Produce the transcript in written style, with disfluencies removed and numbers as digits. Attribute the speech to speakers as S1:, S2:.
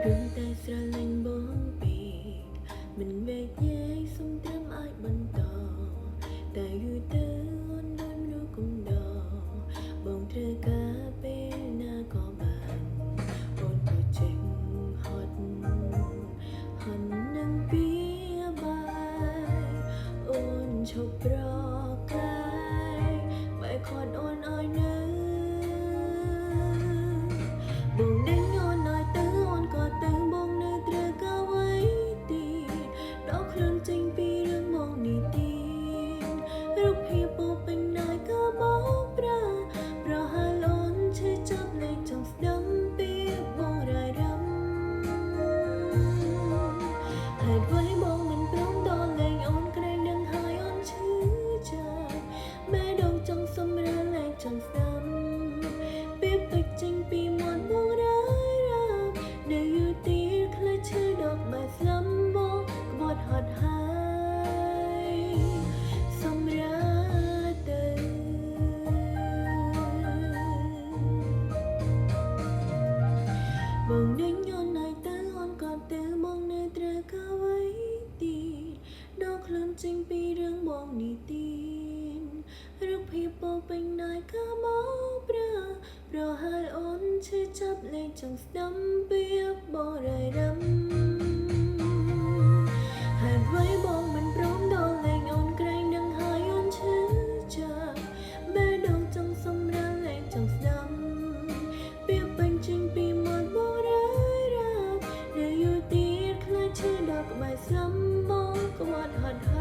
S1: រឿងតែស្រឡាញ់បងពេកមិនវែកញែកសុំត្រឹមអាចបន្តតែយូរទៅអូនដូចមនុស្សគុំដបងត្រូវការពេលណាក៏បានអូនក៏ចេញហត់នឹងពីបាយអូនឈប់ប្រកាយបែកខាត់អូនឲ្យនៅបងដេញអូនឲ្យទៅអូនក៏ទៅបងនៅត្រូវការអ្វីទៀតដល់ខ្លួនចេញពីរឿងមកនេះទៀតរូបភាពពោពេញណាយក៏បងប្រហែលអូនឈឺចាប់លេងចង់ស្ដាំពីបងរាយរំហេតុអ្វីបងមិនព្រមដល់លេងអូនក្រែងនឹងហើយអូនឈឺចាប់បែរដងចង់សម្រាលលេងចង់ស្ដាំពីពេចចេញពីមាត់បងរាយរំនៅយូរទៀតខ្លាចឈឺដល់បែរស្លាប់បងក្បត់ហត់ហើយសម្រាប់ទៅបងដេញអូនឲ្យទៅអូនក៏ទៅបងនៅត្រូវការអ្វីទៀតដល់ខ្លួនចេញពីរឿងបងនេះទៀតរូបភាពពោពេញណាយក៏បងប្រហែលអូនឈឺចាប់លេងចង់ស្ដាំពីបងរាយរំហេតុអ្វីបងមិនព្រមដល់លេងអូនក្រែងនឹងហើយអូនឈឺចាប់បែរដងចង់សម្រាលលេងចង់ស្ដាំពីពេញចេញពីមាត់បងរាយរំនៅយូរទៀតខ្លាចឈឺដល់ក្បែរស្លាប់បងក្បត់ហត់